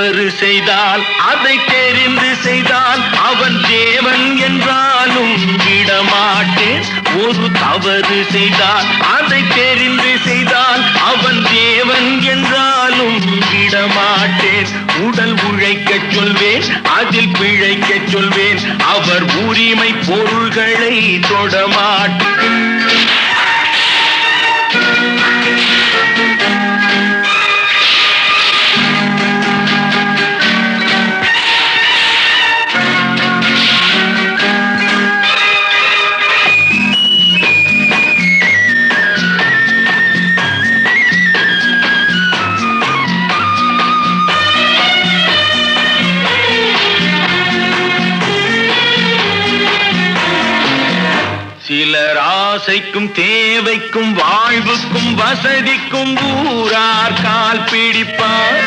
தவறு செய்தால் அதை தெரிந்து செய்தால் அவன் தேவன் என்றாலும் விடமாட்டேன். ஒரு தவறு செய்தால் அதை தெரிந்து செய்தால் அவன் தேவன் என்றாலும் விடமாட்டேன். உடல் உழைக்கச் சொல்வேன், அதில் பிழைக்கச் சொல்வேன். அவர் உரிமை பொருள்களை தொடமாட்டேன். சிலர் ஆசைக்கும் தேவைக்கும் வாழ்வுக்கும் வசதிக்கும் ஊரார் கால் பிடிப்பார்.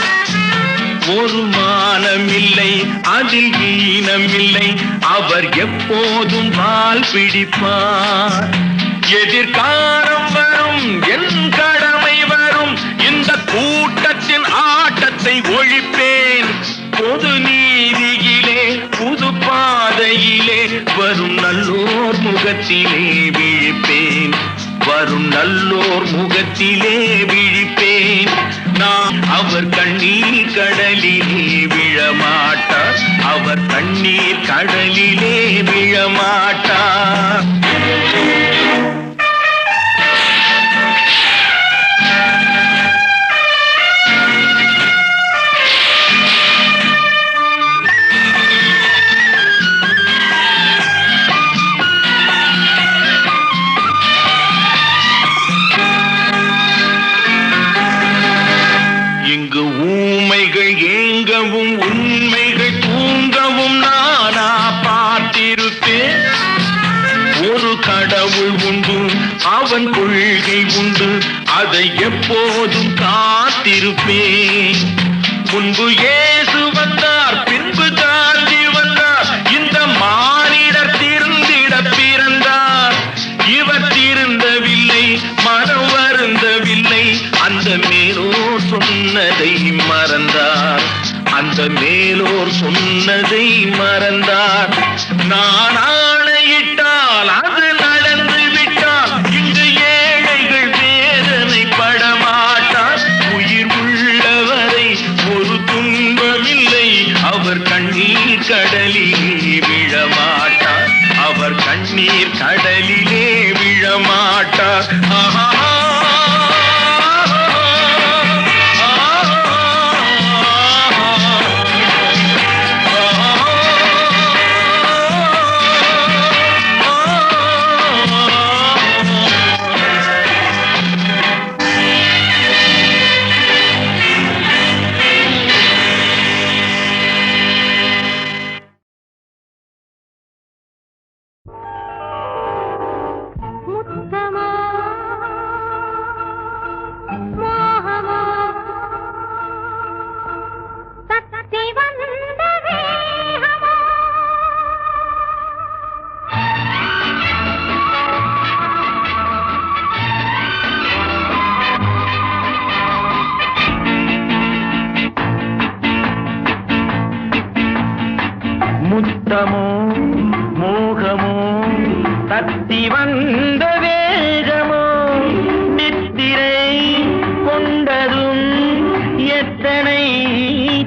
ஒரு மானமில்லை, அதில் ஈனமில்லை, அவர் எப்போதும் கால் பிடிப்பார். எதிர்காலம் வரும், என் கடமை வரும், இந்த கூட்டத்தின் ஆட்டத்தை ஒழிப்பேன். பொது நீதியிலே புது பாதையிலே வரும் நல்லோர் முகத்திலே விழிப்பேன். வரும் நல்லோர் முகத்திலே விழிப்பேன். நான் அவர் கண்ணீர் கடலிலே விழமாட்டார். அவர் கண்ணீர் கடலிலே விழமாட்டார். இங்கு ஊமைகள் ஏங்கவும் உண்மைகள் தூங்கவும் நானா பார்த்திருப்பேன். ஒரு கடவுள் உண்டு, அவன் கொள்கை உண்டு, அதை எப்போதும் காத்திருப்பேன். முன்பு இயேசு வந்தார், பின்பு காந்தி வந்தார், இந்த மானிடர் திருந்திட பிறந்தார். இவர் திருந்தவில்லை, மனம் வருந்தவில்லை, அந்த மேலோர் சொன்னதை மறந்தார். அந்த மேலோர் சொன்னதை மறந்தார். நான் ஆணையிட்டால் அது நடந்து விட்டால் இங்கு ஏழைகள் வேதனை படமாட்டார். உயிர் உள்ளவரை ஒரு துன்பமில்லை, அவர் கண்ணீர் கடலிலே விழமாட்டார். அவர் கண்ணீர் கடலிலே விழமாட்டார். ஆஹா. முத்தமோ மோகமோ தத்தி வந்த வேகமோ நித்திரை கொண்டதும் எத்தனை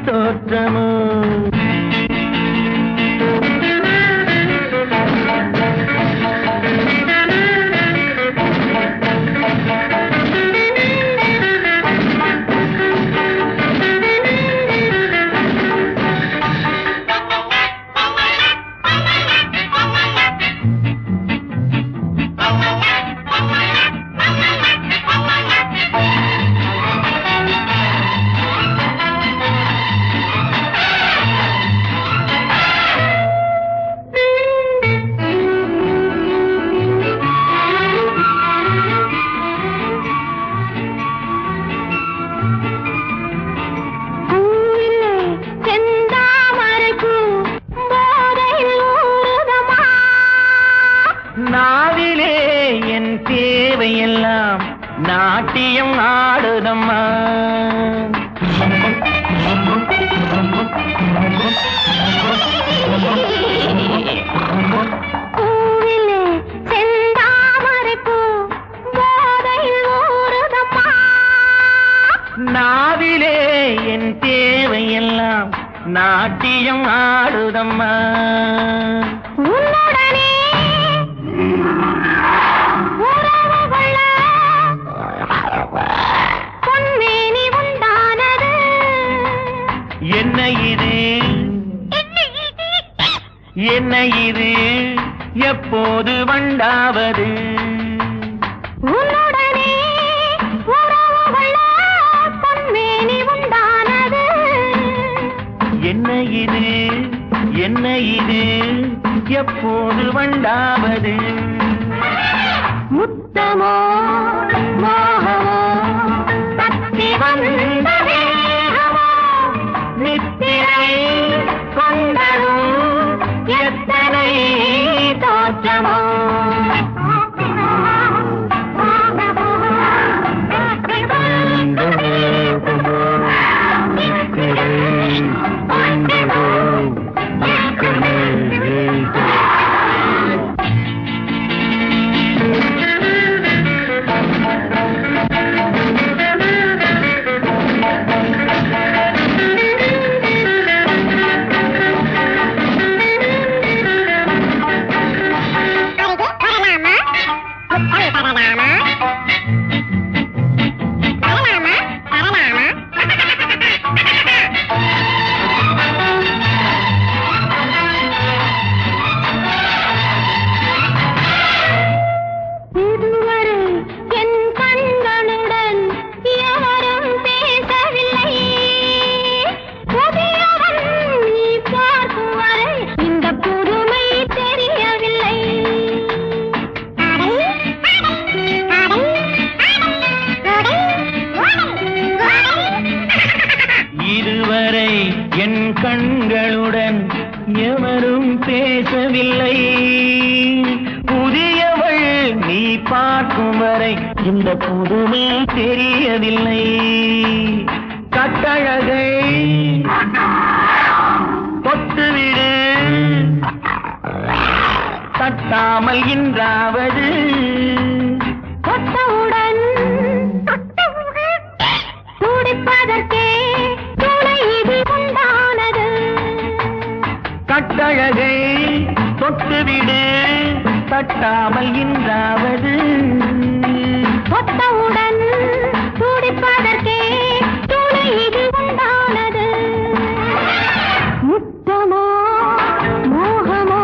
தோற்றமோ. நாவிலே என் தேவையெல்லாம் நாட்டியம் ஆடுதம்மா. பூவிலே செந்தாமரைப்பூ போதையில் ஊறுதம்மா. நாவிலே என் தேவையெல்லாம் நாட்டியம் ஆடுதம்மா. உன்னுடனே உறவு கொள்ள பொன்மேனி உண்டானது. என்ன இது என்ன இது எப்போது வண்டாவது? உன்னுடனே உறவு கொள்ள பொன்மேனி உண்டானது. என்ன இது என்ன இது எப்போது வண்டாவது? முத்தமோ மோகமோ தத்தி வந்த வேகமோ நித்திரை கொண்டதும் எத்தனை தோற்றமோ? கண்களுடன் எவரும் பேசவில்லை. புதியவள் நீ பார்க்கும் வரை இந்த புதுமை தெரியவில்லை. கட்டழகை தொட்டுவிடு தட்டாமல் இன்றாவது. தொட்டவுடன் துடிப்பதற்கே துணை இது உண்டானது. கட்டழகை தொட்டுவிடு தட்டாமல் இன்றாவது. தொட்டவுடன் துடிப்பதற்கே துணை இது உண்டானது. முத்தமோ மோகமோ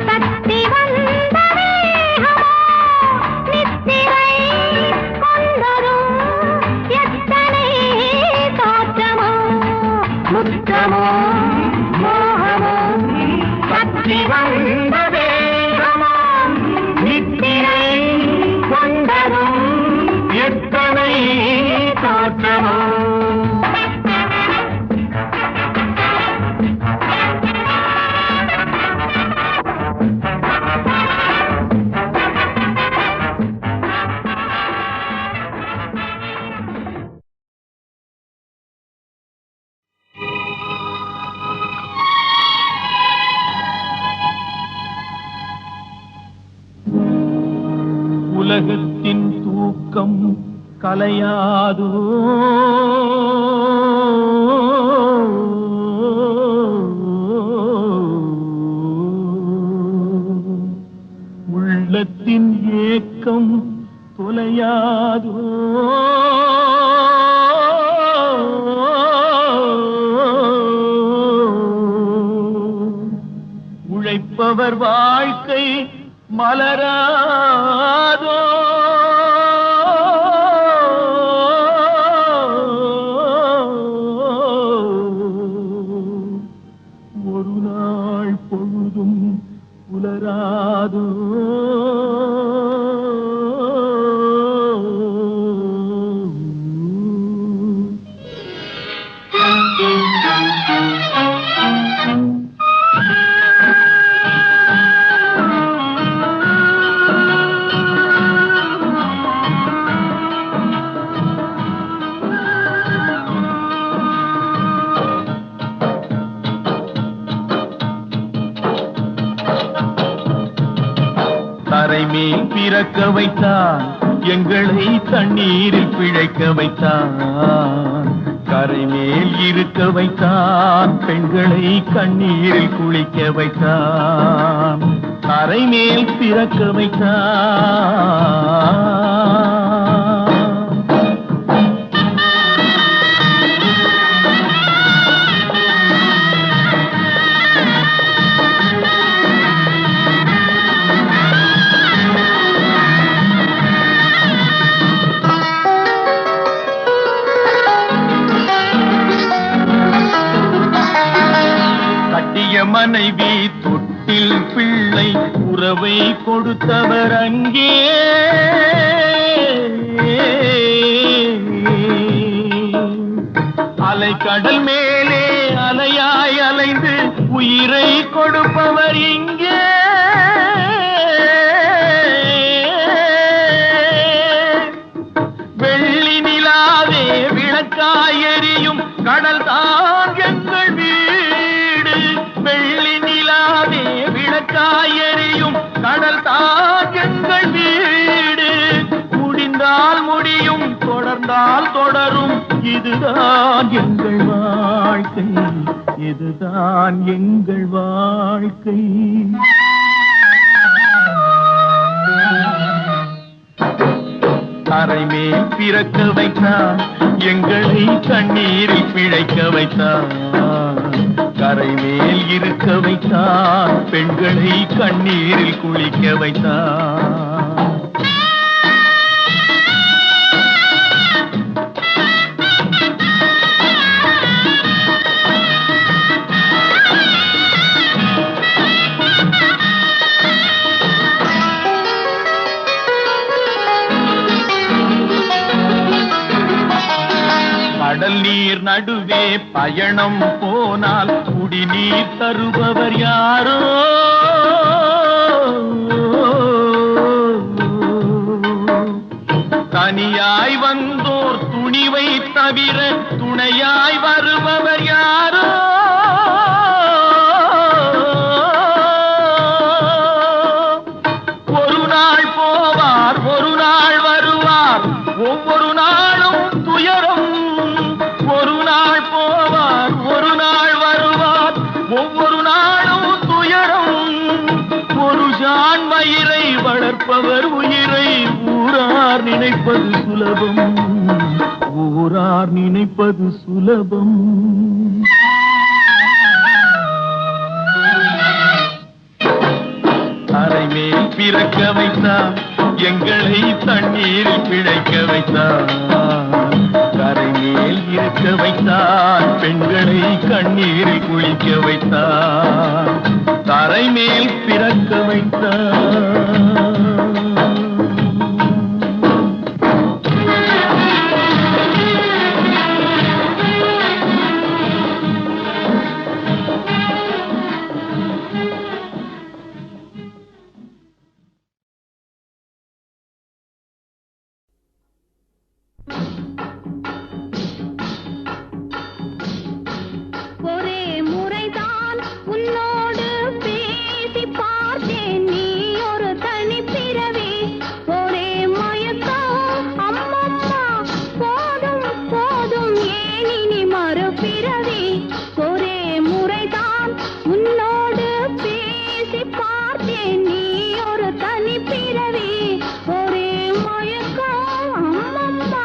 தத்தி வந்த வேகமோ நித்திரை கொண்டதும் எத்தனை தோற்றமோ. முத்தமோ மோகமோ தத்தி வந்த வேகமோ நித்திரை கொண்டதும் எத்தனை தோற்றமோ. உலகத்தின் தூக்கம் கலையாதோ உள்ளத்தின் ஏக்கம் தொலையாதோ. உழைப்பவர் வாழ்க்கை மலராதோ. ஒரு நாள் பொழுதும் புலராதோ. தரைமேல் பிறக்க வைத்தான், எங்களை தண்ணீரில் பிழைக்க வைத்தான். கரைமேல் இருக்க வைத்தான், பெண்களை கண்ணீரில் குளிக்க வைத்தான். தரைமேல் பிறக்க வைத்தான். மனைவி தொட்டில் பிள்ளை உறவை கொடுத்தவர் அங்கே. அலைக்கடல் மேலே அலையாய் அலைந்து உயிரை கொடுப்பவர் இங்கே. வெள்ளி நிலாவே விளக்காய் எரியும் கடல் தான் எங்கள் வீடு. வெள்ளி நிலாவே விளக்காய் எரியும் கடல் தான் எங்கள் வீடு. முடிந்தால் முடியும், தொடர்ந்தால் தொடரும், இதுதான் எங்கள் வாழ்க்கை, இதுதான் எங்கள் வாழ்க்கை. தரைமேல் பிறக்க வைத்தான், எங்களை தண்ணீரில் பிழைக்க வைத்தான். கரைமேல் இருக்க வைத்தான், பெண்களை கண்ணீரில் குளிக்க வைத்தான். கடல் நீர் நடுவே பயணம் போனால் குடிநீர் தருபவர் யாரோ. தனியாய் வந்தோர் துணிவை தவிர துணையாய் வருபவர் யாரோ. ஒரு நாள் போவார், ஒரு நாள் வருவார், ஒவ்வொரு நாளும் துயரம். ஒரு நாள் போவார், ஒரு நாள் வருவார், ஒவ்வொரு நாளும் துயரம். ஒரு ஜான் மயிரை வளர்ப்பவர் உயிரை ஊரார் நினைப்பது சுலபம், ஊரார் நினைப்பது சுலபம். தரைமேல் பிறக்க வைத்தார், எங்களை தண்ணீரில் பிழைக்க வைத்தார். கரைமேல் இருக்க வைத்தார், பெண்களை கண்ணீரில் குளிக்க வைத்தார். தரைமேல் பிறக்க வைத்தார். ஒரே மயக்கம் அம்மம்மா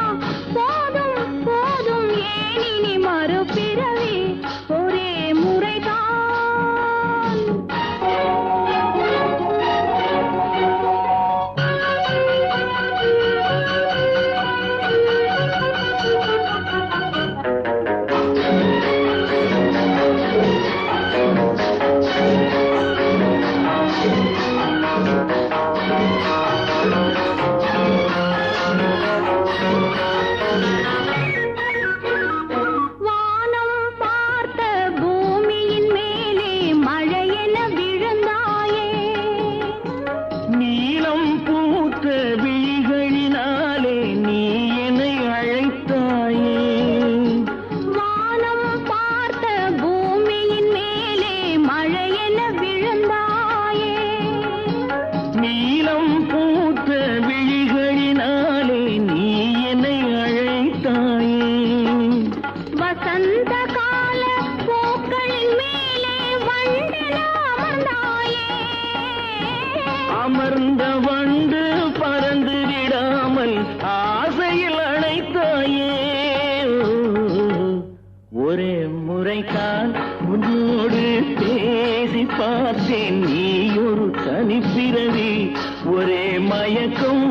மயக்கம்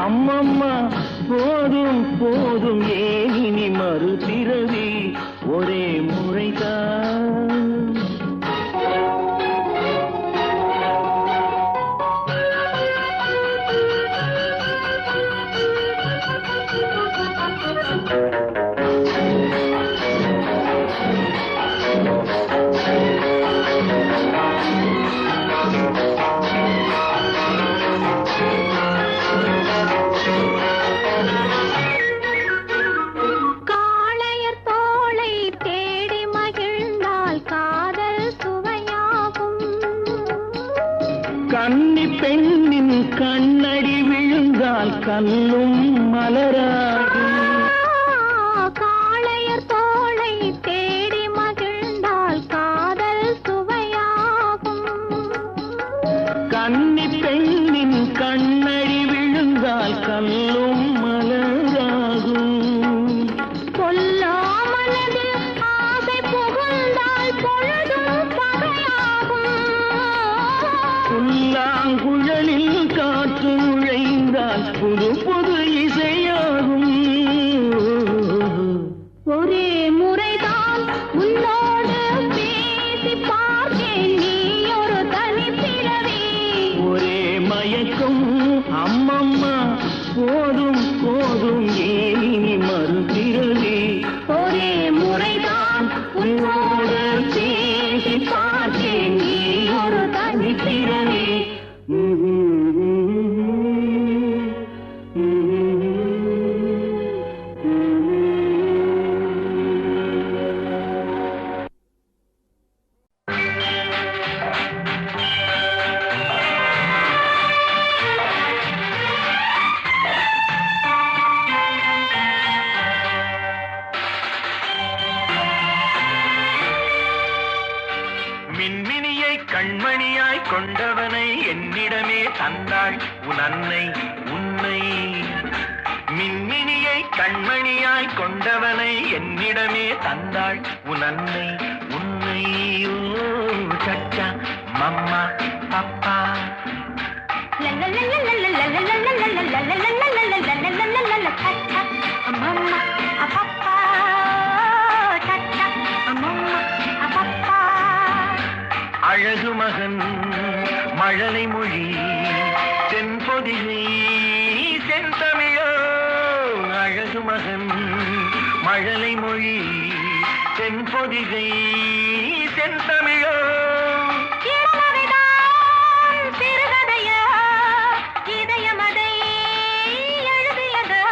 அம்மம்மா போதும் போதும் ஏன் இனி மறுபிறவி ஒரே முறைதான். காளையர் தோளை தேடி மகிழ்ந்தால் காதல் சுவையாகும். கன்னி பெண்ணின் கண்ணடி விழுந்தால் கல்லும் மலராகும். காளையர் தோளை தேடி மகிழ்ந்தால் காதல் சுவையாகும். கன்னி பெண்ணின் கண்ணடி விழுந்தால் கல்லும் மலராகும். கொல்லாமலதில் ஆசை புகுந்தால் பொழுதும் பகையாகும். புல்லாங்குழலில் காற்று நுழைந்தால் புது புது இசையாகும். ஒரே முறைதான் உன்னோடு பேசி பார்த்தேன், நீ ஒரு தனிப்பிறவி. ஒரே மயக்கம் அம்மம்மா போதும் போதும் ஏன் இனி மறுபிறவி. ஒரே முறைதான் உன்னோடு பேசி பார்த்தேன் நீ ஒரு தனிப்பிறவி. மின்மினியை கண்மணியாய் கொண்டவனை என்னிடமே தந்தாள் உன் அன்னை உன்னை. மின்மினியை கண்மணியாய் கொண்டவனை என்னிடமே தந்தாள் உன் அன்னை உன்னை. ஓ சச்சா மம்மா பப்பா அம்மம்மா அப்பப்பா சச்சா அம்மம்மா அப்பப்பா. அழகு மகன் மழலை மொழி தென்பொதிகை செந்தமிழோ. அழகு மகன் மழலை மொழி தென்பொதிகை செந்தமிழோ. இளமறைதான் சிறுகதையா, இதயமதை எழுதியதோ.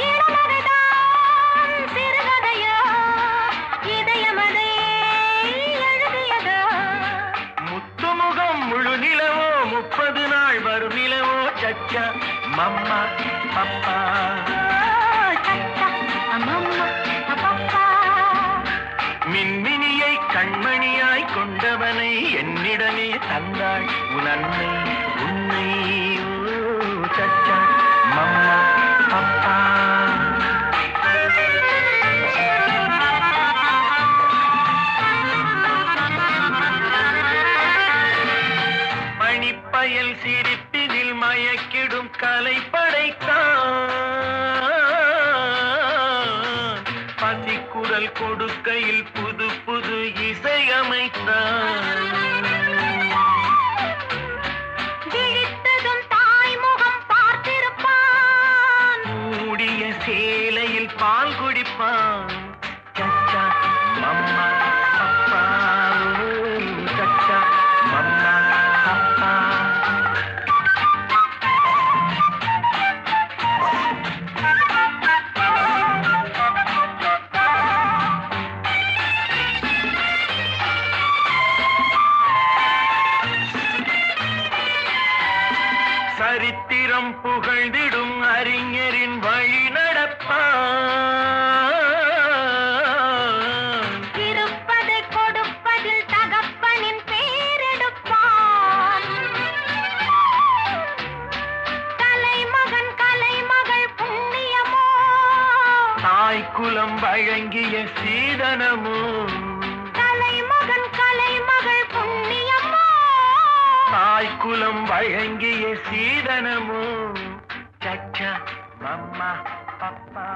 இளமறைதான் சிறுகதையா, இதயமதை எழுதியதோ. முத்துமுகம் முழு நிலவோ 30 நாள் வரும் நிலவோ சச்சா மம்மா பப்பா. சச்சா அம்மம்மா அப்பப்பா. மின்மினியை கண்மணியாய் கொண்டவனை என்னிடமே தந்தாள் உன் அன்னை உன்னை. ஓ சச்சா மம்மா பப்பா. மணிப்பயல் சிரிப்பினில் மயக்கிடும் கலை படைத்தான். பசிக்குரல் கொடுக்கையில் புது புது இசை அமைத்தான். விழித்ததும் தாய்முகம் பார்த்திருப்பான். மூடிய சேலையில் பால் குடிப்பான். சச்சா மம்மா அப்பா. ஓ சச்சா மம்மா அப்பா. சரித்திரம் புகழ்ந்திடும் அறிஞரின் வழி நடப்பான். இருப்பதை கொடுப்பதில் தகப்பனின் பேரெடுப்பான். கலைமகன் கலைமகள் புண்ணியமோ, தாய்க்குலம் வழங்கிய சீதனமோ. கலைமகன் கலைமகள் புண்ணியமோ, தாய்க்குலம் வழங்கிய சீதனமோ சச்சா மம்மா பப்பா.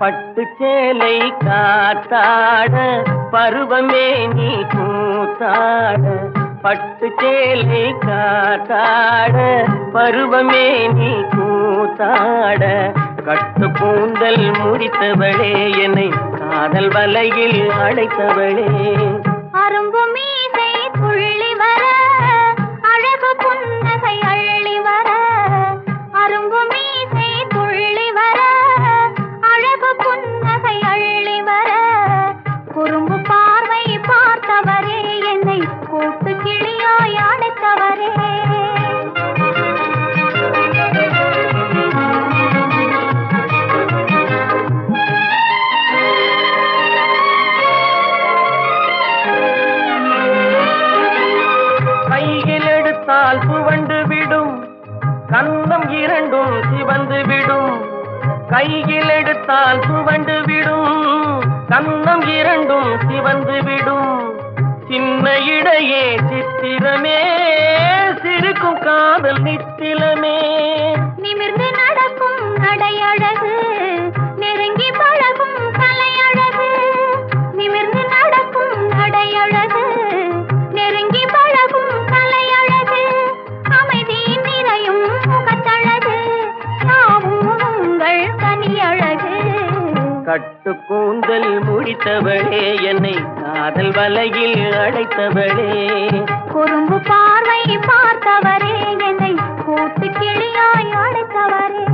பட்டு சேலை காத்தாட பருவமே நீ கூத்தாட, பட்டு சேலை காத்தாட பருவமே நீ கூத்தாட, கட்டு கூந்தல் முடித்தவளே என்னை காதல் வலையில் அடைத்தவளே. அரும்பு மீசை துள்ளி வர அழகு புன்னகை அள்ளி வர, அரும்பு மீசை துள்ளி வர அழகு புன்னகை அள்ளி வர, குறும்பு பார்வை பார்த்தவரே என்னை கூட்டு கிளியாய் அடைத்தவரே. கையில் எடுத்தால் சுவண்டு விடும் கன்னம் இரண்டும் சிவந்து விடும், கையில் எடுத்தால் சுவண்டு விடும் கன்னம் இரண்டும் சிவந்து விடும், சின்ன இடையே சித்திரமே சிரிக்கும் காதல் நித்திலமே. நிமிர்ந்து நடக்கும் நடையழகு நெருங்கி பழகும் கலையழகு, நிமிர்ந்து நடக்கும் நடையழகு நெருங்கி பழகும் கலையழகு, அமைதி நிறையும் முகத்தழகு யாவும் உங்கள் தனியழகு. கட்டு கூந்தல் முடித்தவளே என்னை காதல் வலையில் அடைத்தவளே. குறும்பு பார்வை பார்த்தவரே என்னை கூட்டு கிளியாய் அடைத்தவரே.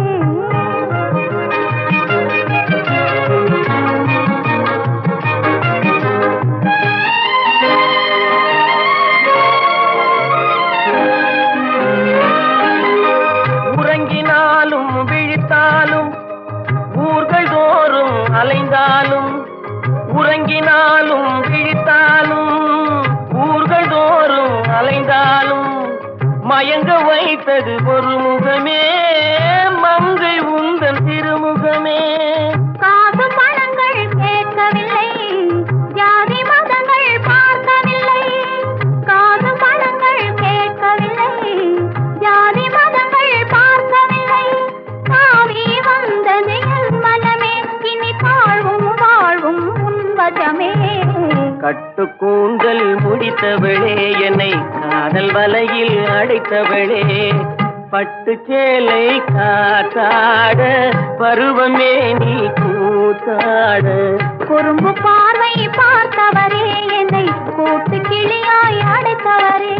உறங்கினாலும் விழித்தாலும் ஊர்கள் தோறும் அலைந்தாலும், உறங்கினாலும் விழித்தாலும் ஊர்கள் தோறும் அலைந்தாலும், மயங்க வைத்தது ஒரு முகமே மங்கை உந்தன் திருமுகமே. காசு பணங்கள் கேட்கவில்லை ஜாதி மதங்கள் பார்க்கவில்லை, காசு பணங்கள் கேட்கவில்லை ஜாதி மதங்கள் பார்க்கவில்லை, காவி வந்தது என் மனமே இனி தாழ்வும் வாழ்வும் உன்வசமே. கட்டு கூந்தல் முடித்தவளே என்னை காதல் வலையில் அடைத்தவளே, பட்டு சேலை காத்தாட பருவமே நீ கூத்தாட. குறும்பு பார்வை பார்த்தவரே என்னை கூட்டு கிளியாய் அடைத்தவரே.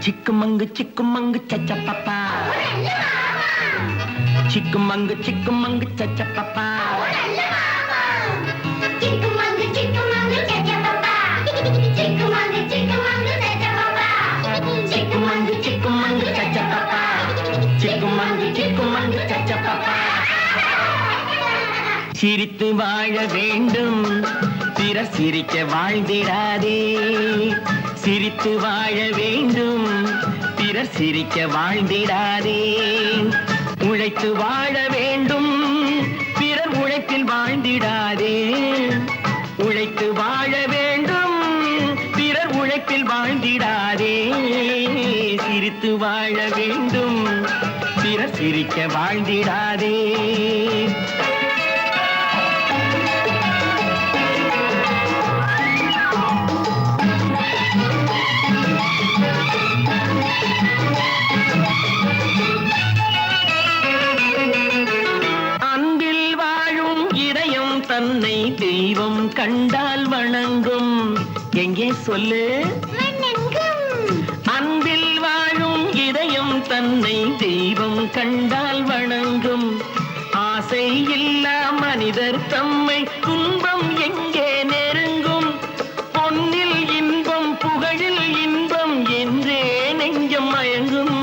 சிக்குமங்கு சச்ச பாப்பா, சிக்குமங்கு சச்ச பாப்பா. சிக்குமங்கு சச்ச பாப்பா, சிக்குமங்கு சச்ச பாப்பா, சிக்குமங்கு சச்ச பாப்பா, சிக்குமங்கு சச்ச பாப்பா. சிரித்து வாழ வேண்டும் பிறர் சிரிக்க வாழ்ந்திடாதே, சிரித்து வாழ வேண்டும் பிறர் சிரிக்க வாழ்ந்திடாதே, உழைத்து வாழ வேண்டும் பிறர் உழைப்பில் வாழ்ந்திடாதே, உழைத்து வாழ வேண்டும் பிறர் உழைப்பில் வாழ்ந்திடாதே, சிரித்து வாழ வேண்டும் பிறர் சிரிக்க வாழ்ந்திடாதே. தன்னை தெய்வம் கண்டால் வணங்கும், எங்கே சொல்லு? அன்பில் வாழும் இதயம் தன்னை தெய்வம் கண்டால் வணங்கும், ஆசை இல்லா மனிதர் தம்மை துன்பம் எங்கே நெருங்கும், பொன்னில் இன்பம் புகழில் இன்பம் என்றே நெஞ்சம் மயங்கும்,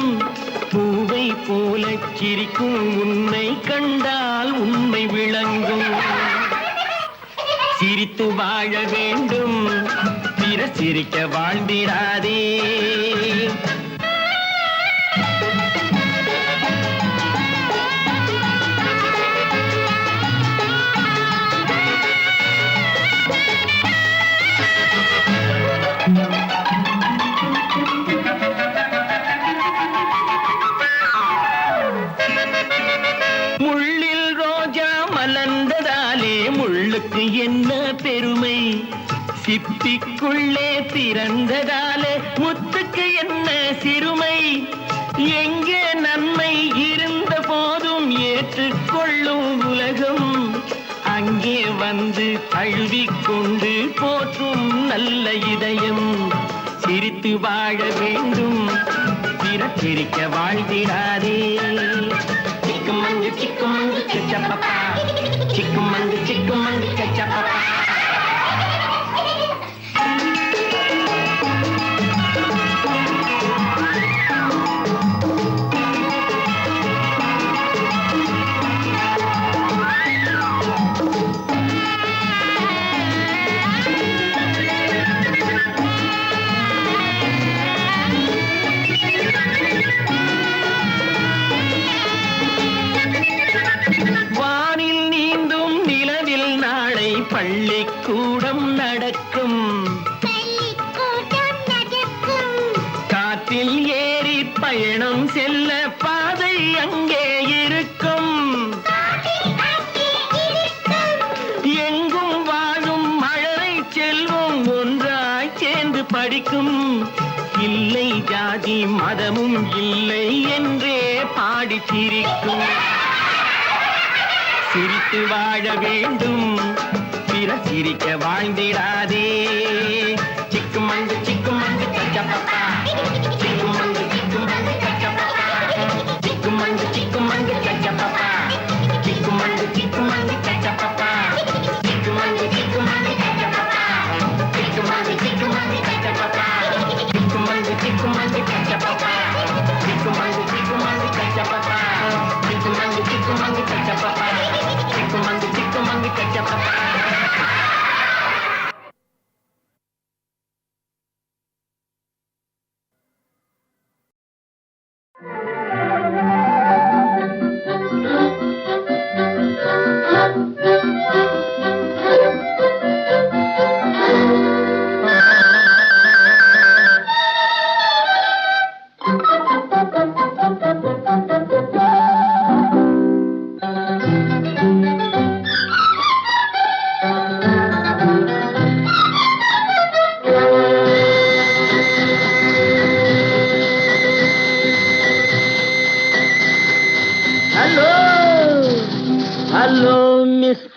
பூவை போல சிரிக்கும் உன்னை கண்டால் உண்மை விளங்கும். சிரித்து வாழ வேண்டும், பிற சிரிக்க வாழ்ந்திடாதே. முள்ளில் ரோஜா மலர்ந்ததாலே முள்ளுக்கு என்ன பெருமை, சிப்பிக்குள்ளே திறந்ததாலே முத்துக்கு என்ன சிறுமை. எங்கே நன்மை இருந்த போதும் ஏற்றுக்கொள்ளும் உலகம், அங்கே வந்து தழுவிக்கொண்டு போற்றும் நல்ல இதயம். சிரித்து வாழ வேண்டும், பிற சிரிக்க வாழ்ந்திடாதே. சிக்குமங்கு சிக்குமங்கு சச்சப்பப்பா, சிக்குமங்கு சிக்குமங்கு சச்சப்பப்பா. பள்ளிக்கூடம் நடக்கும், காற்றில் ஏறி பயணம் செல்ல பாதை அங்கே இருக்கும். எங்கும் வாழும் மழலை செல்வம் ஒன்றாய் சேர்ந்து படிக்கும். இல்லை ஜாதி மதமும் இல்லை என்றே பாடி சிரிக்கும். சிரித்து வாழ வேண்டும், பிற சிரிக்க வாழ்ந்திடாதே. சிக்குமங்கு சிக்குமங்கு சச்சப்பப்பா, சிக்குமங்கு சிக்குமங்கு சச்சப்பப்பா, சிக்குமங்கு சிக்குமங்கு சச்சப்பப்பா, சிக்குமங்கு சிக்குமங்கு சச்சப்பப்பா, சிக்குமங்கு சிக்குமங்கு சச்சப்பப்பா, சிக்குமங்கு சிக்குமங்கு சச்சப்பப்பா, சிக்குமங்கு சிக்குமங்கு சச்சப்பப்பா, சிக்குமங்கு சிக்குமங்கு சச்சப்பப்பா, சிக்குமங்கு சிக்குமங்கு சச்சப்பப்பா, சிக்குமங்கு சிக்குமங்கு சச்சப்பப்பா.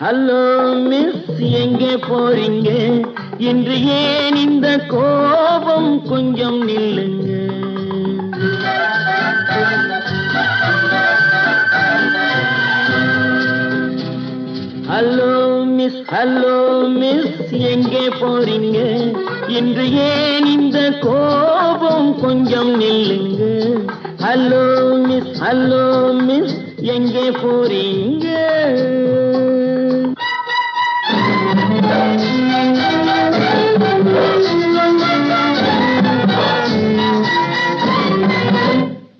ஹலோ மிஸ், எங்கே போறீங்க? இன்று ஏன் இந்த கோபம்? கொஞ்சம் நில்லுங்க. ஹலோ மிஸ், எங்கே போறீங்க? இன்று ஏன் இந்த கோபம்? கொஞ்சம் நில்லுங்க. ஹலோ மிஸ், எங்கே போறீங்க?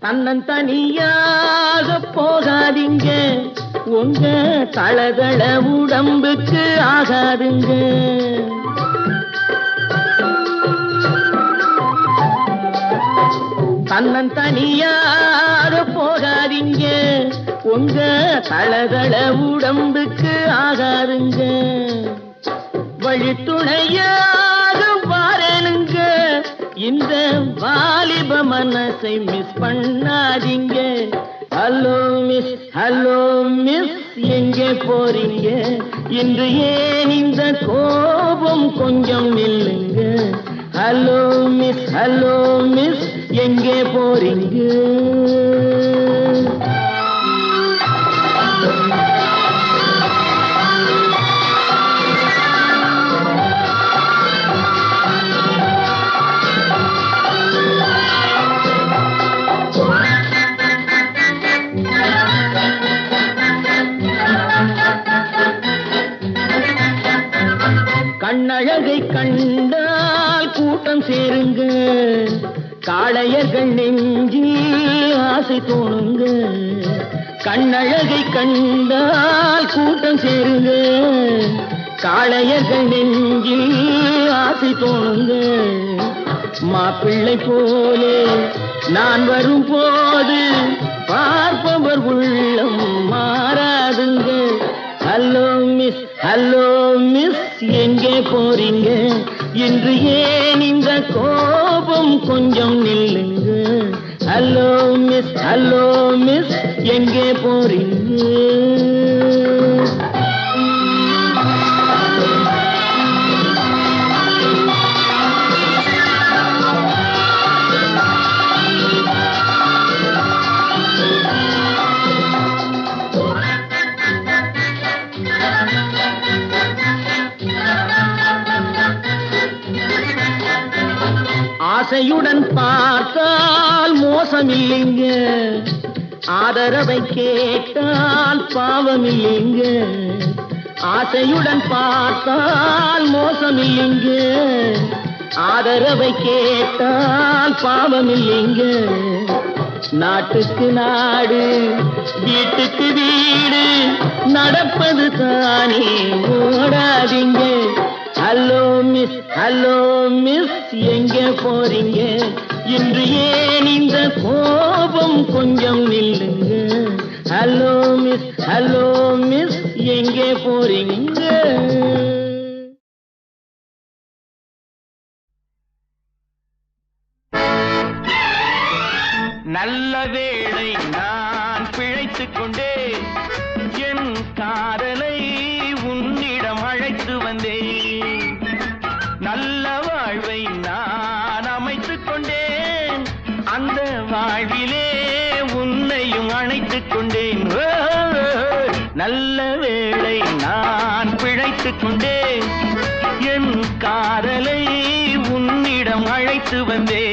தன்னந்தனியாக போகாதீங்க, உங்க தளதள உடம்புக்கு ஆகாதுங்க. தன்னந்தனியாக போகாதீங்க, உங்க தளதள உடம்புக்கு ஆகாதுங்க. வழித்துணையாக வாரனுங்க, இந்த வாலிப மனசை மிஸ் பண்ணாதீங்க. ஹலோ மிஸ், எங்கே போறீங்க? இன்று ஏன் இந்த கோபம்? கொஞ்சம் நில்லுங்க. ஹலோ மிஸ், எங்கே போறீங்க? சேருங்க காளையர்கள் நெஞ்சில் ஆசை தோணுங்க கண்ணழகை கண்டால் கூட்டம் சேருங்க காளையர்கள் நெஞ்சில் ஆசை தோணுங்க மாப்பிள்ளை போலே நான் வரும் போது பார்ப்பவர் உள்ளம் மாறாதுங்க ஹலோ மிஸ் எங்கே போறீங்க இன்று ஏன் இந்த கோபம் கொஞ்சம் நில்லுங்க ஹலோ மிஸ் எங்கே போறீங்க ஆசையுடன் பார்த்தால் மோசமில்லைங்க ஆதரவை கேட்டால் பாவமில்லைங்க ஆசையுடன் பார்த்தால் மோசமில்லைங்க ஆதரவை கேட்டால் பாவமில்லைங்க நாட்டுக்கு நாடு வீட்டுக்கு வீடு நடப்பது தானே ஓடாதீங்க ஹலோ மிஸ் எங்கே போறீங்க இன்று ஏன் இந்த கோபம் கொஞ்சம் நில்லுங்க ஹலோ மிஸ் எங்கே போறீங்க நல்ல வேளை நான் பிழைத்துக் கொண்டேன் என் காதலை உன்னிடம் அழைத்து வந்தேன் நல்ல வாழ்வை நான் அமைத்துக் கொண்டேன் அந்த வாழ்விலே உன்னையும் அணைத்துக் கொண்டேன் நல்ல வேளை நான் பிழைத்துக் கொண்டேன் என் காதலை உன்னிடம் அழைத்து வந்தேன்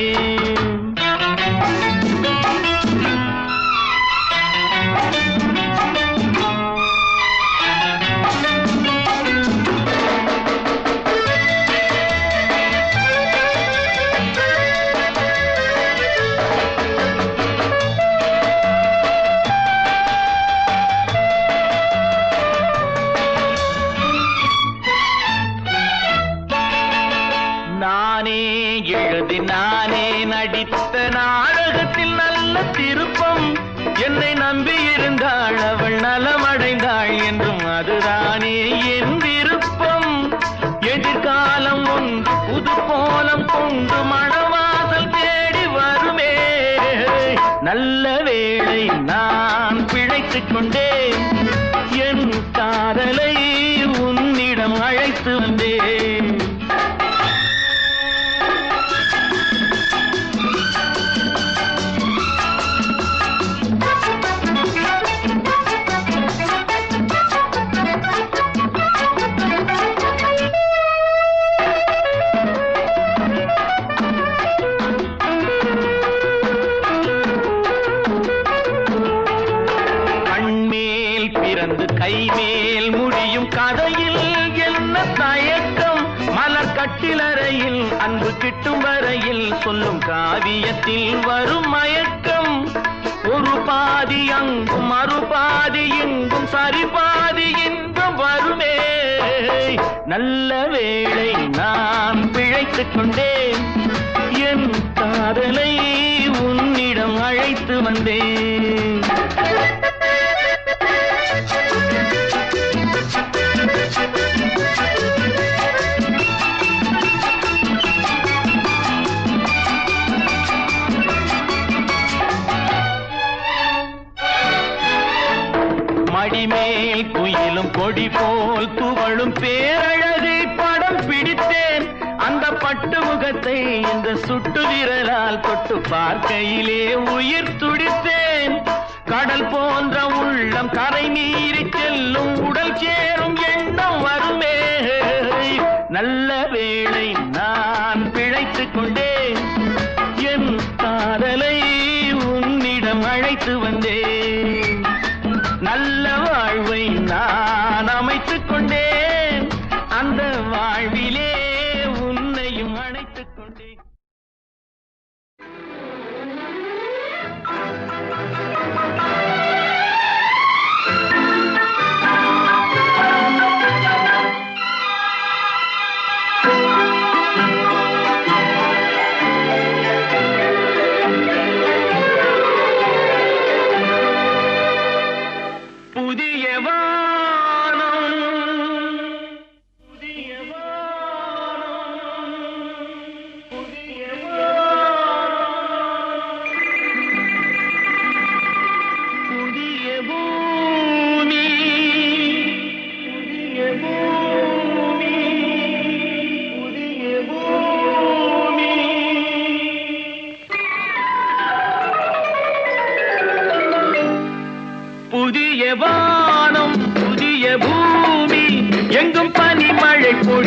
நானே நடித்த நாடகத்தில் நல்ல திருப்பம் என்னை நம்பியிருந்தாள் அவள் நலமடைந்தாள் என்றும் அதுதானே என் விருப்பம் எதிர்காலம் ஒன்று புது கோலம் கொண்டு மணவாசல் தேடி வருமே நல்ல வேளை நான் பிழைத்துக் கொண்டேன் என் காதலை உன்னிடம் அழைத்து வந்தேன் கைமேல் முடியும் கதையில் என்ன தயக்கம் மலர் கட்டிலறையில் அன்பு கிட்டும் வரையில் சொல்லும் காவியத்தில் வரும் மயக்கம் ஒரு பாதி அங்கும் மறுபாதி இங்கும் சரிபாதி இன்பம் வருமே நல்ல வேளை நான் பிழைத்துக் கொண்டேன் என் காதலை உன்னிடம் அழைத்து வந்தேன் மடிமேல் குயிலும் கொடி போல் துவளும் பேரழகை படம் பிடித்தேன் அந்த பட்டு முகத்தை இந்த சுட்டு விரலால் தொட்டு பார்க்கையிலே உயிர் துடித்தேன் கடல் போன்ற உள்ளம் கரை மீறி செல்லும் உடல் சேரும் எண்ணம் வருமே நல்ல வேளை நான் பிழைத்துக் கொண்டேன் என் காதலை உன்னிடம் அழைத்து வந்தேன் நல்ல வாழ்வை நான் அமைத்துக் கொண்டேன் அந்த வாழ்விலே உன்னையும் அணைத்துக் கொண்டேன்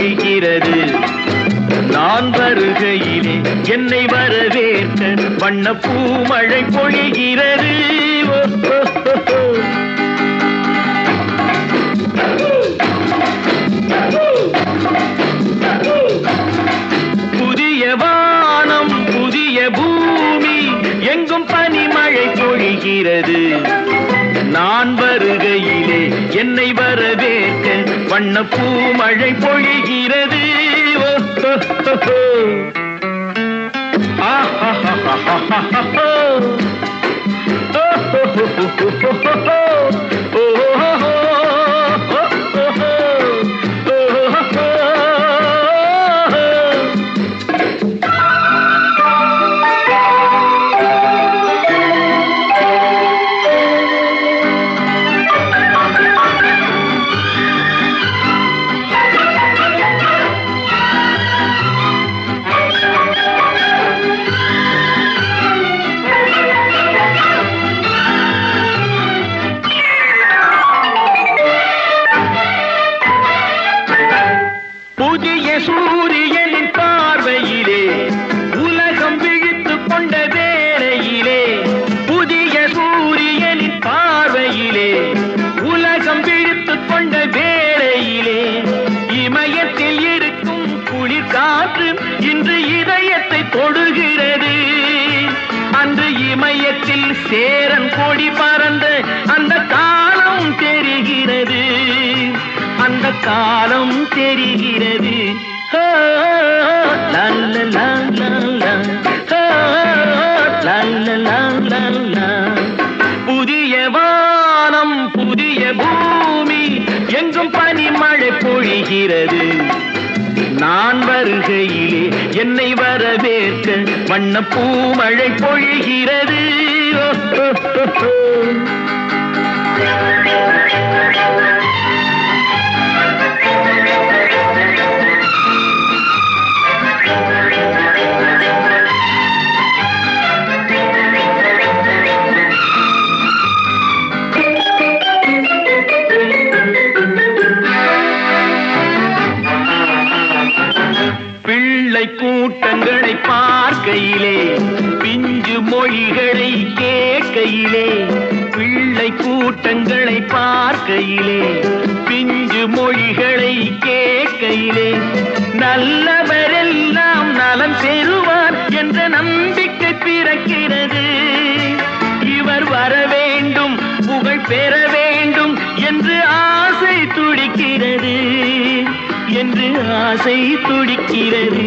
பொழிகிறது. நான் வருகையிலே என்னை வரவேற்க வண்ண பூமழை பொழிகிறது. புதிய வானம் புதிய பூமி எங்கும் பனிமழை பொழிகிறது. நான் வருகையிலே என்னை வரவேற்க வண்ண பூமழை பொழிகிறது. புதிய சூரியனின் பார்வையிலே உலகம் விழித்துக் கொண்ட வேளையிலே, புதிய சூரியனின் பார்வையிலே உலகம் விழித்துக் கொண்ட வேளையிலே, இமயத்தில் இருக்கும் குளிர் காற்று இன்று இதயத்தை தொடுகிறது. அன்று இமயத்தில் சேரன் கொடி பறந்த அந்த காலம் தெரிகிறது. அந்த காலம் தெரிகிறது. புதிய வானம் புதிய பூமி எங்கும் பனிமழை பொழிகிறது. நான் வருகையிலே என்னை வரவேற்க வண்ண பூமழை பொழிகிறது. பிள்ளை கூட்டங்களை பார்க்கையிலே பிஞ்சு மொழிகளை கேட்கையிலே, பிள்ளை கூட்டங்களை பார்க்கையிலே பிஞ்சு மொழிகளை கேட்கையிலே, நல்லவரெல்லாம் நலம் பெறுவார் என்ற நம்பிக்கை பிறக்கிறது. இவர் வர வேண்டும் புகழ் பெற வேண்டும் என்று ஆசை துடிக்கிறது. என்று ஆசை துடிக்கிறது.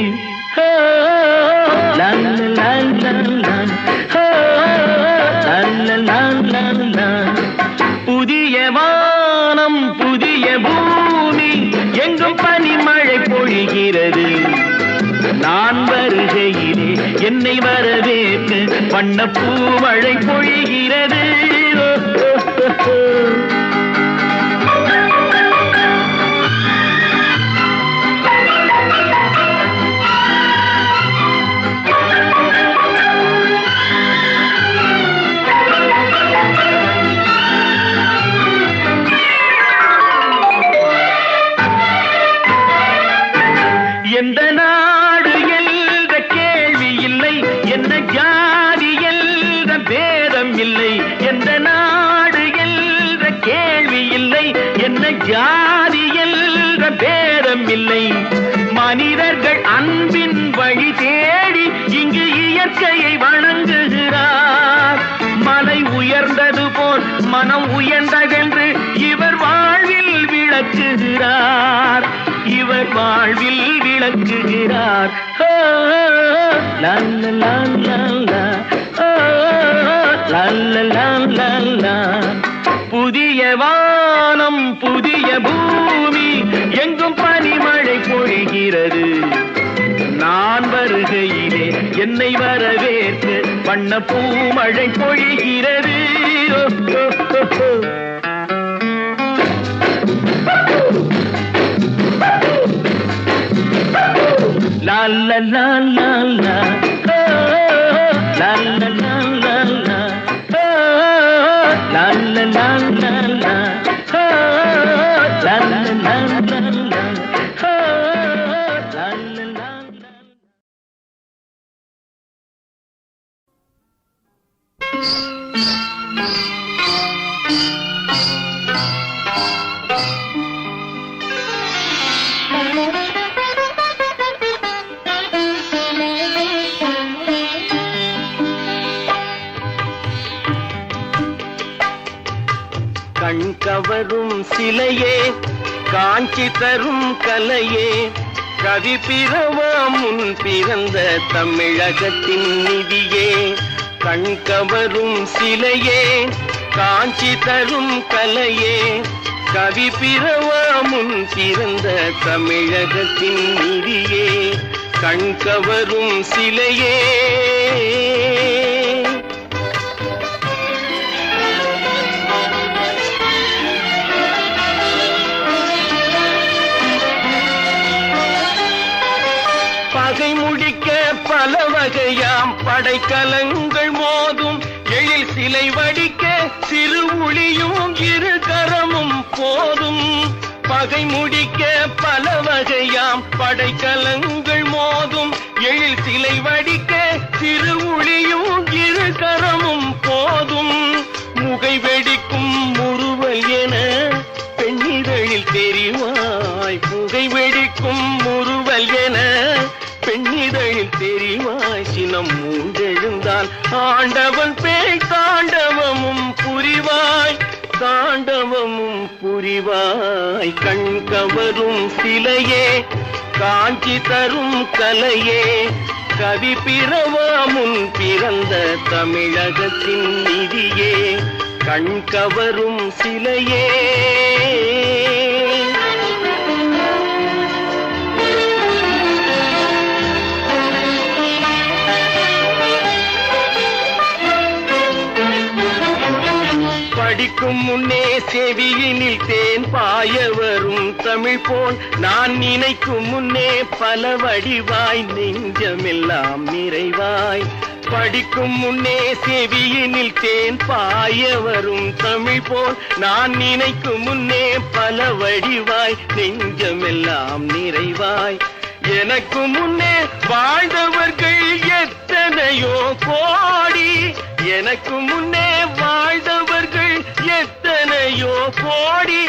புதிய வானம் புதிய பூமி எங்கும் பனிமழை பொழிகிறது. நான் வருகையிலே என்னை வரவேற்று வண்ண பூமழை பொழிகிறது. எந்த நாடு என்ற கேள்வி இல்லை, என்ன ஜாதி என்ற பேதம் இல்லை. எந்த நாடு என்ற கேள்வி இல்லை, என்ன ஜாதி என்ற பேதம் இல்லை. மனிதர்கள் அன்பின் வழி தேடி இங்கு இயற்கையை வணங்குகிறார். மலை உயர்ந்தது போல் மனம் உயர்ந்ததென்று இவர் வாழ்வில் விளக்குகிறார். இவர் வாழ்வில் விளக்குகிறார். புதிய வானம் புதிய பூமி எங்கும் பனிமழை பொழிகிறது. நான் வருகையிலே என்னை வரவேற்று வண்ண பூமழை பொழிகிறது. La la la la la, la la la la la, la la la la la, la la la la la. கண் கவரும் சிலையே காஞ்சி தரும் கலையே கவி பிறவா முன் பிறந்த தமிழகத்தின் நிதியே கண் கவரும் சிலையே காஞ்சி தரும் கலையே கவி பிறவா முன் பிறந்த தமிழகத்தின் நிதியே கண் கவரும் சிலையே பகை முடிக்க பல வகையாம் படைக்கலங்கள் மோதும் எழில் சிலை வடிக்க சிறு ஒளியும் இரு கரமும் போதும் பகை முடிக்க பல வகையாம் படைக்கலங்கள் மோதும் எழில் சிலை வடிக்க சிறு ஒளியும் இரு கரமும் போதும் முகை வெடிக்கும் முறுவல் என பெண்ணிதழில் தெரிவாய் புகை வெடிக்கும் முறுவல் என பெண்ணிதழில் தெரிவாய் சினம் மூண்டெழுந்தால் ஆண்டவன் பேய் தாண்டவமும் புரிவாய் தாண்டவமும் புரிவாய் கண் கவரும் சிலையே காஞ்சி தரும் கலையே கவி பிறவா முன் பிறந்த தமிழகத்தின் நிதியே கண் கவரும் சிலையே படிக்கும் முன்னே செவியினில் தேன் பாய வரும் தமிழ் போல் நான் நினைக்கும் முன்னே பல வடிவாய் நெஞ்சமெல்லாம் நிறைவாய் படிக்கும் முன்னே செவியினில் தேன் பாய வரும் தமிழ் போல் நான் நினைக்கும் முன்னே பல வடிவாய் நெஞ்சமெல்லாம் நிறைவாய் எனக்கு முன்னே வாழ்ந்தவர்கள் எத்தனையோ கோடி எனக்கு முன்னே வாழ்ந்தவர்கள் எத்தனையோ கோடி